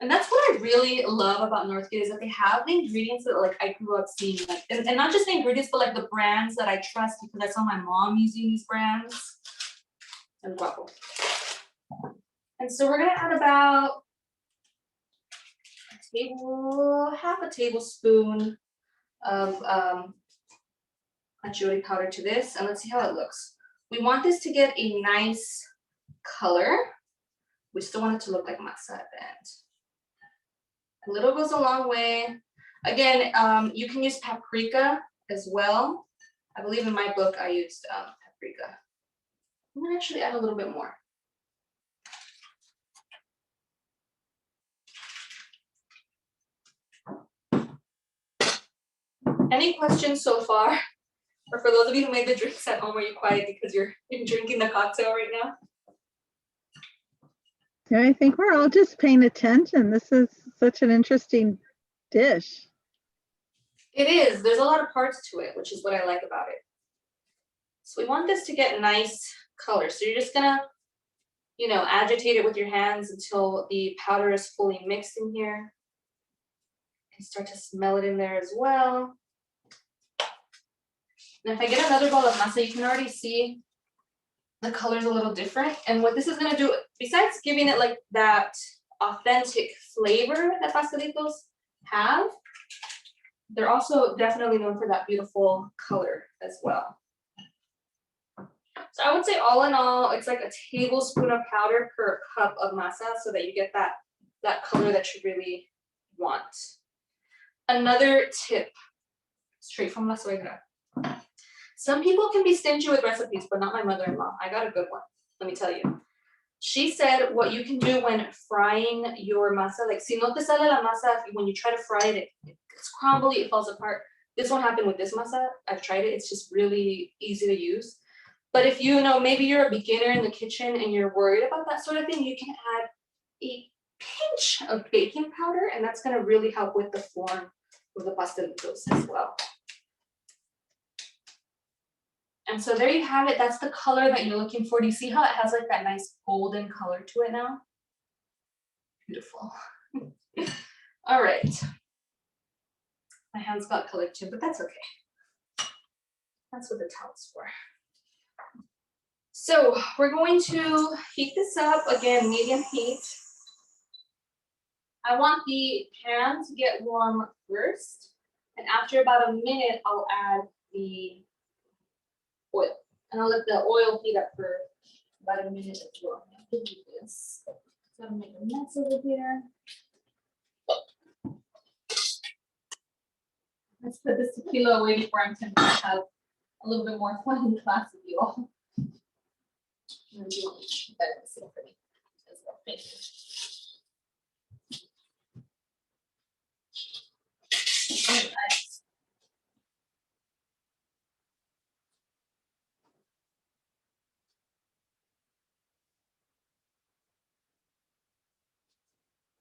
And that's what I really love about Northgate is that they have the ingredients that like I grew up seeing, like, and not just the ingredients, but like the brands that I trust because I saw my mom using these brands. And guapo. And so we're gonna add about half a tablespoon of achiote powder to this, and let's see how it looks. We want this to get a nice color. We still want it to look like masa at the end. A little goes a long way. Again, you can use paprika as well. I believe in my book I used paprika. I'm gonna actually add a little bit more. Any questions so far? Or for those of you who made the drinks at home, are you quiet because you're drinking the cocktail right now? Yeah, I think we're all just paying attention. This is such an interesting dish. It is. There's a lot of parts to it, which is what I like about it. So we want this to get nice color. So you're just gonna, you know, agitate it with your hands until the powder is fully mixed in here. You can start to smell it in there as well. And if I get another bowl of masa, you can already see the color's a little different. And what this is gonna do, besides giving it like that authentic flavor that pastelitos have, they're also definitely known for that beautiful color as well. So I would say all in all, it's like a tablespoon of powder per cup of masa so that you get that color that you really want. Another tip, straight from La Suegra. Some people can be stingy with recipes, but not my mother-in-law. I got a good one, let me tell you. She said what you can do when frying your masa, like si no te sale la masa, when you try to fry it, it's crumbly, it falls apart. This won't happen with this masa. I've tried it, it's just really easy to use. But if you know, maybe you're a beginner in the kitchen and you're worried about that sort of thing, you can add a pinch of baking powder, and that's gonna really help with the form of the pastelitos as well. And so there you have it. That's the color that you're looking for. Do you see how it has like that nice golden color to it now? Beautiful. All right. My hands got colored too, but that's okay. That's what the towel's for. So we're going to heat this up, again, medium heat. I want the pan to get warm first. And after about a minute, I'll add the oil. And I'll let the oil heat up for about a minute as well. I'll do this. So I'm gonna make a mess over here. Let's put this tequila away before I'm tempted to have a little bit more fun in class with you all. And then you want to keep that in the sink for me as well. Thank you. All right.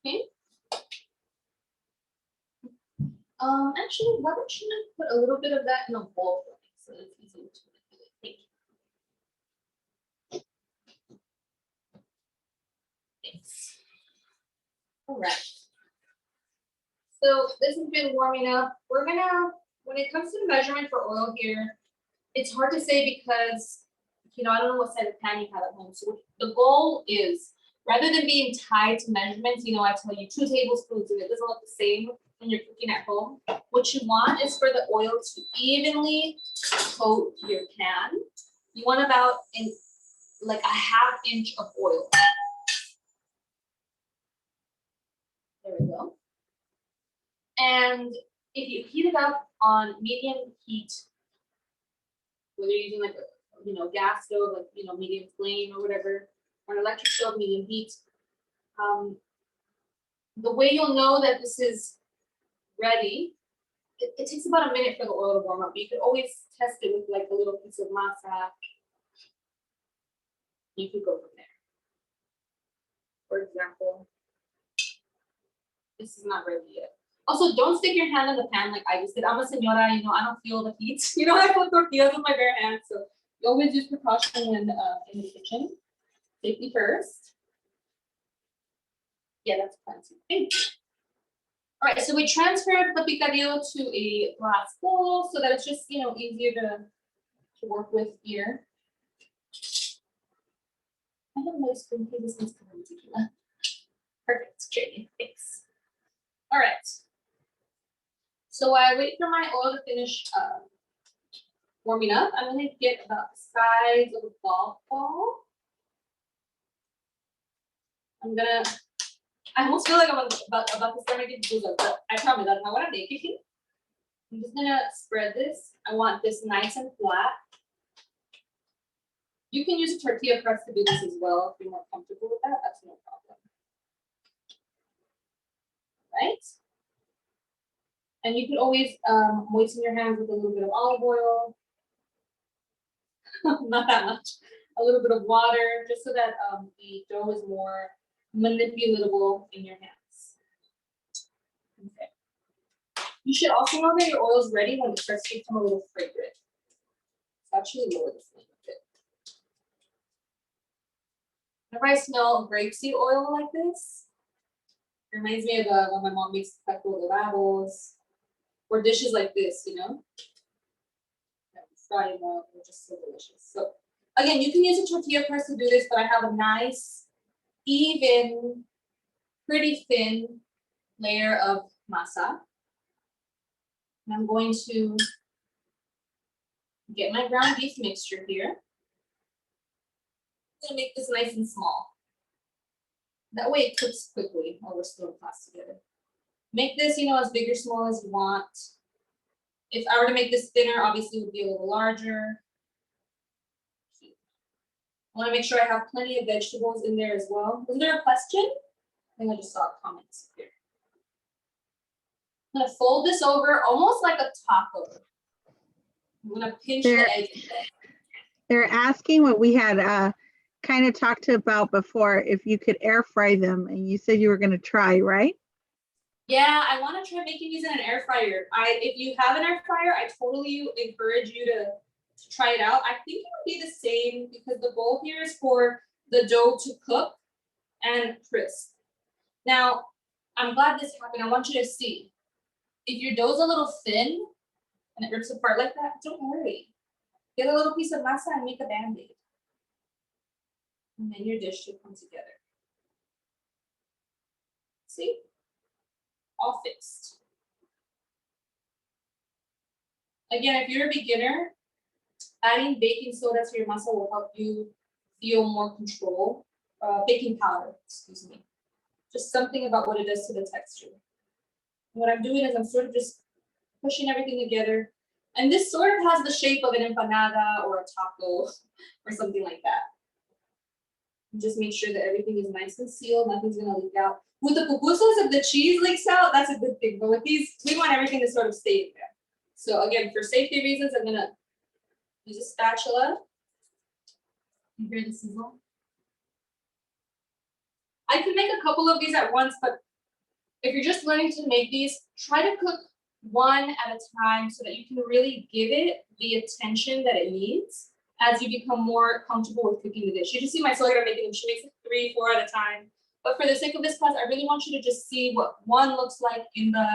Okay. Actually, why don't you put a little bit of that in a bowl for me so it's easy to manipulate. Thank you. Thanks. All right. So this has been warming up. We're gonna, when it comes to the measurement for oil here, it's hard to say because, you know, I don't know what size of pan you have at home. So the goal is, rather than being tied to measurements, you know, I tell you 2 tablespoons and it doesn't look the same when you're cooking at home. What you want is for the oil to evenly coat your pan. You want about like a ½ inch of oil. There we go. And if you heat it up on medium heat, whether you're using like a, you know, gas stove, like, you know, medium flame or whatever, or an electric stove, medium heat, the way you'll know that this is ready, it takes about a minute for the oil to warm up. You could always test it with like a little piece of masa. You could go from there. For example, this is not ready yet. Also, don't stick your hand in the pan like I just did. I'm a señora, you know, I don't feel the heat. You know, I put tortillas with my bare hands, so you always use precaution when in the kitchen. Safety first. Yeah, that's plenty. All right, so we transferred the picadillo to a glass bowl so that it's just, you know, easier to work with here. I have a nice spoon. Hey, this one's covered in tequila. Perfect, Jamie, thanks. All right. So while I wait for my oil to finish warming up, I'm gonna get about the size of a golf ball. I almost feel like I'm about to start making booza, but I promise that's not what I'm making. I'm just gonna spread this. I want this nice and flat. You can use a tortilla press to do this as well if you're more comfortable with that. That's no problem. Right? And you can always moisten your hands with a little bit of olive oil. Not that much. A little bit of water, just so that the dough is more manipulatable in your hands. Okay. You should also know that your oil is ready when it starts to become a little fragrant. It's actually lower the flame a bit. Whenever I smell grapeseed oil like this, it reminds me of when my mom makes taco dorados or dishes like this, you know? Fry them up, they're just so delicious. So again, you can use a tortilla press to do this, but I have a nice, even, pretty thin layer of masa. And I'm going to get my ground beef mixture here. I'm gonna make this nice and small. That way it cooks quickly while we're still in class together. Make this, as big or small as you want. If I were to make this thinner, obviously it would be a little larger. I want to make sure I have plenty of vegetables in there as well. Was there a question? I think I just saw comments here. I'm gonna fold this over almost like a taco. I'm gonna pinch the egg. They're asking what we had kind of talked about before, if you could air fry them, and you said you were going to try, right? Yeah, I want to try making these in an air fryer. If you have an air fryer, I totally encourage you to try it out. I think it would be the same because the goal here is for the dough to cook and crisp. Now, I'm glad this happened. I want you to see. If your dough's a little thin and it rips apart like that, don't worry. Get a little piece of masa and make a band-aid. And then your dish should come together. See? All fixed. Again, if you're a beginner, adding baking soda to your masa will help you feel more control. Baking powder, excuse me. Just something about what it does to the texture. And what I'm doing is I'm sort of just pushing everything together. And this sort of has the shape of an empanada or a taco or something like that. And just make sure that everything is nice and sealed, nothing's gonna leak out. With the pupusas, if the cheese leaks out, that's a good thing. But with these, we want everything to sort of stay in there. So again, for safety reasons, I'm gonna use a spatula. You hear the sizzle? I can make a couple of these at once, but if you're just learning to make these, try to cook one at a time so that you can really give it the attention that it needs as you become more comfortable with cooking the dish. You just see my Salvador making them. She makes it 3, 4 at a time. But for the sake of this class, I really want you to just see what one looks like in the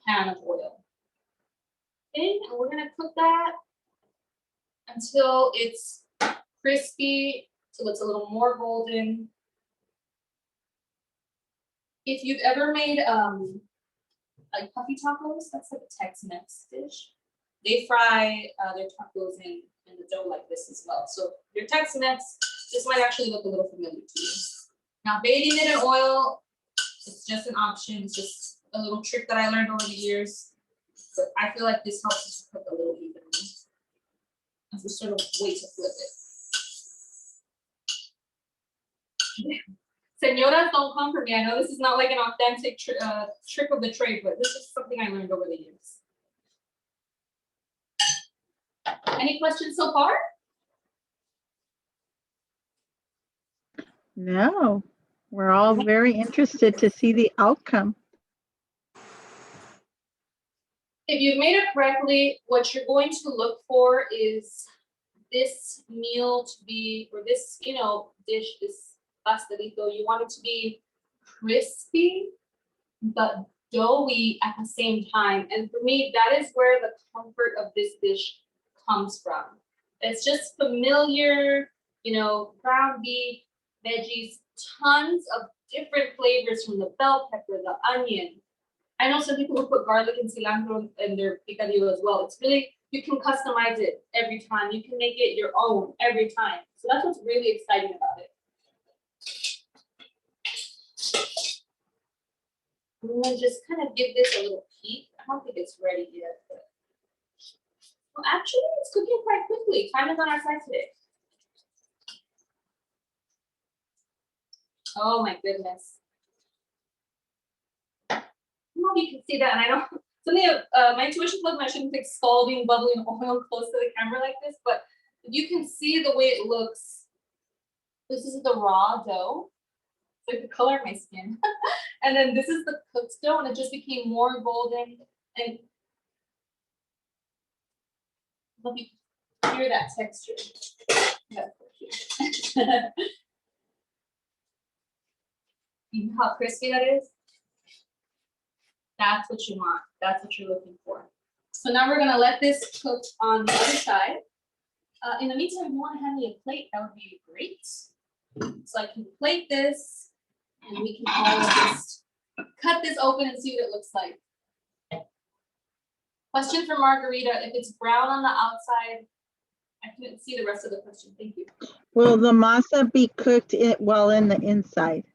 pan of oil. Okay, and we're gonna cook that until it's crispy, till it's a little more golden. If you've ever made like puffy tacos, that's like a Tex-Mex dish. They fry their tacos in the dough like this as well. So your Tex-Mex, this might actually look a little familiar to you. Now bathing it in oil, it's just an option. It's just a little trick that I learned over the years. But I feel like this helps us cook a little evenly. That's a sort of way to flip it. Señoras, don't come for me. I know this is not like an authentic trick of the trade, but this is something I learned over the years. Any questions so far? No, we're all very interested to see the outcome. If you've made it correctly, what you're going to look for is this meal to be, or this, dish, this pastelito, you want it to be crispy, but doughy at the same time. And for me, that is where the comfort of this dish comes from. It's just familiar, ground beef, veggies, tons of different flavors from the bell pepper, the onion. I know some people will put garlic and cilantro in their picadillo as well. It's really, you can customize it every time. You can make it your own every time. So that's what's really exciting about it. I'm gonna just kind of give this a little peek. I don't think it's ready yet, but well, actually, it's cooking quite quickly. Time is on our side today. Oh my goodness. I don't know if you can see that, and I know something my intuition tells me I shouldn't take scalding, bubbling oil close to the camera like this, but you can see the way it looks. This is the raw dough. It's like the color of my skin. And then this is the cooked dough, and it just became more golden And let me hear that texture. You know how crispy that is? That's what you want. That's what you're looking for. So now we're gonna let this cook on the other side. In the meantime, if you want to hand me a plate, that would be great. So I can plate this, and we can all just cut this open and see what it looks like. Question for Margarita: if it's brown on the outside, I couldn't see the rest of the question. Thank you. Will the masa be cooked while in the inside?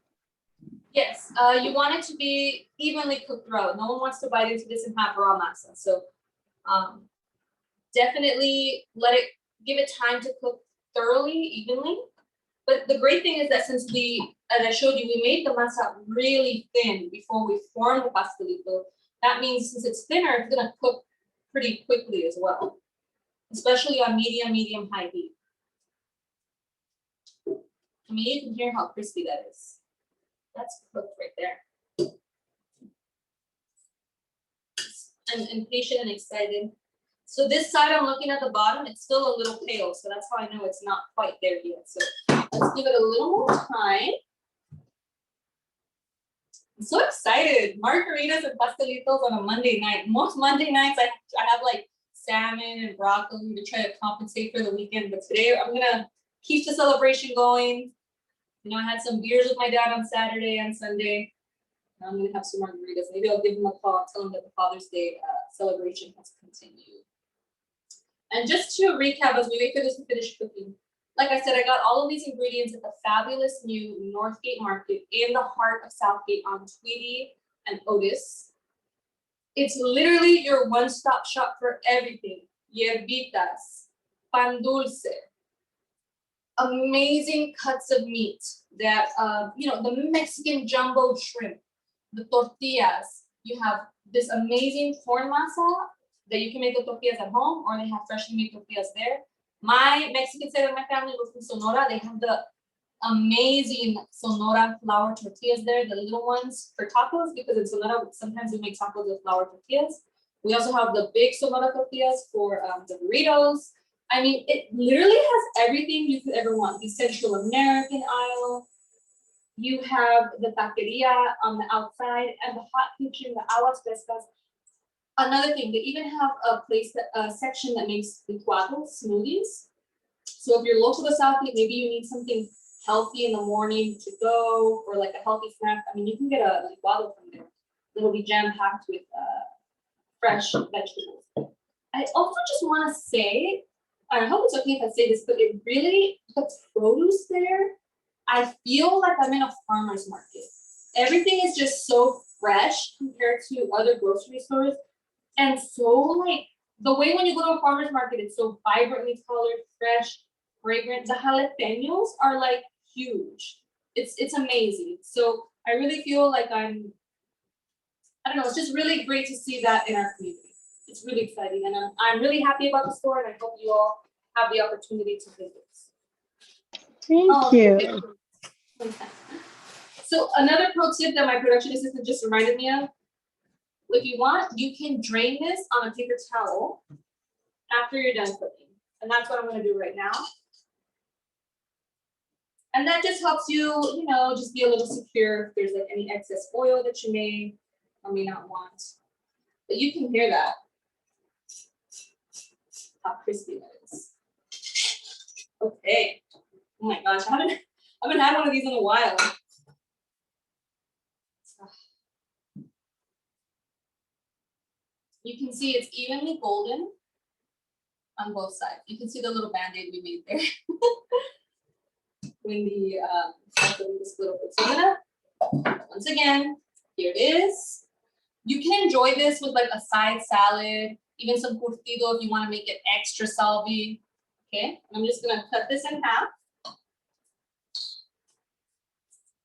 Yes, you want it to be evenly cooked throughout. No one wants to bite into this and have raw masa. So definitely give it time to cook thoroughly, evenly. But the great thing is that since as I showed you, we made the masa really thin before we formed the pastelito. That means since it's thinner, it's gonna cook pretty quickly as well, especially on medium, high heat. I mean, you can hear how crispy that is. That's cooked right there. I'm impatient and excited. So this side, I'm looking at the bottom, it's still a little pale, so that's how I know it's not quite there yet. So let's give it a little more time. I'm so excited. Margaritas and pastelitos on a Monday night. Most Monday nights, I have like salmon and broccoli to try to compensate for the weekend, but today I'm gonna keep the celebration going. You know, I had some beers with my dad on Saturday and Sunday. I'm gonna have some margaritas. Maybe I'll give him a call, tell him that the Father's Day celebration has continued. And just to recap, as we wait for this to finish cooking, like I said, I got all of these ingredients at the fabulous new Northgate Market in the heart of Southgate on Tweedy and Otis. It's literally your one-stop shop for everything. Hierbitas, pan dulce, amazing cuts of meat that, you know, the Mexican jumbo shrimp, the tortillas. You have this amazing corn masa that you can make the tortillas at home, or they have freshly made tortillas there. My Mexican side of my family was from Sonora. They have the amazing Sonora flour tortillas there, the little ones for tacos, because in Sonora, sometimes we make tacos with flour tortillas. We also have the big Sonora tortillas for the burritos. I mean, it literally has everything you could ever want. The Central American aisle. You have the taqueria on the outside and the hot kitchen, the aguas frescas. Another thing, they even have a section that makes licuados, smoothies. So if you're local to Southgate, maybe you need something healthy in the morning to go, or like a healthy snack. I mean, you can get a licuado from there. It'll be jam-packed with fresh vegetables. I also just want to say, I hope it's okay if I say this, but it really, the produce there, I feel like I'm in a farmer's market. Everything is just so fresh compared to other grocery stores. And so, like, the way when you go to a farmer's market, it's so vibrantly colored, fresh, fragrant. The jalapenos are like huge. It's amazing. So I really feel like I don't know, it's just really great to see that in our community. It's really exciting. And I'm really happy about the store, and I hope you all have the opportunity to visit. Thank you. So another pro tip that my production assistant just reminded me of, if you want, you can drain this on a paper towel after you're done cooking. And that's what I'm gonna do right now. And that just helps you, you know, just be a little secure if there's like any excess oil that you may or may not want. But you can hear that, how crispy that is. Okay. Oh my gosh, I haven't had one of these in a while. You can see it's evenly golden on both sides. You can see the little band-aid we made there. When the split open. So I'm gonna, once again, here it is. You can enjoy this with like a side salad, even some curtido if you want to make it extra salvi. Okay, I'm just gonna cut this in half.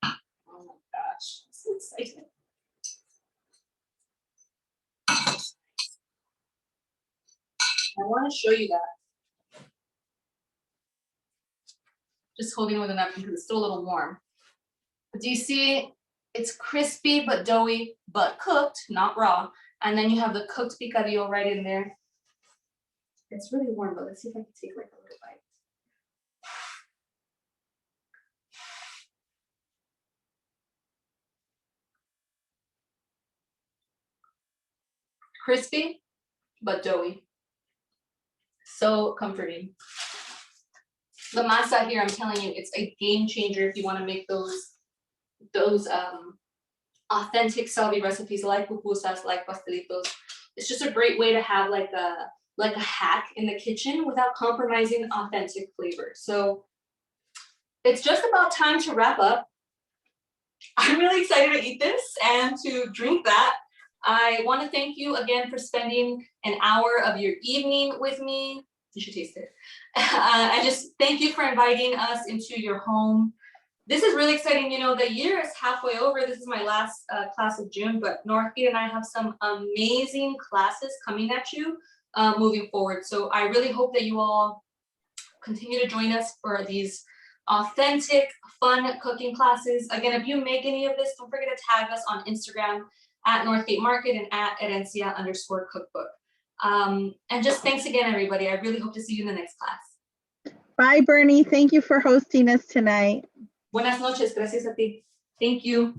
Oh my gosh, I'm so excited. I want to show you that. Just holding it with a napkin because it's still a little warm. But do you see? It's crispy but doughy, but cooked, not raw. And then you have the cooked picadillo right in there. It's really warm, but let's see if I can take like a little bite. Crispy, but doughy. So comforting. The masa here, I'm telling you, it's a game changer if you want to make those authentic Salvi recipes like pupusas, like pastelitos. It's just a great way to have like a hack in the kitchen without compromising authentic flavor. So it's just about time to wrap up. I'm really excited to eat this and to drink that. I want to thank you again for spending an hour of your evening with me. You should taste it. I just thank you for inviting us into your home. This is really exciting. You know, the year is halfway over. This is my last class of June, but Northgate and I have some amazing classes coming at you moving forward. So I really hope that you all continue to join us for these authentic, fun cooking classes. Again, if you make any of this, don't forget to tag us on Instagram at Northgate Market and at Herencia_cookbook. And just thanks again, everybody. I really hope to see you in the next class. Bye, Bernie. Thank you for hosting us tonight. Buenas noches. Gracias a ti. Thank you.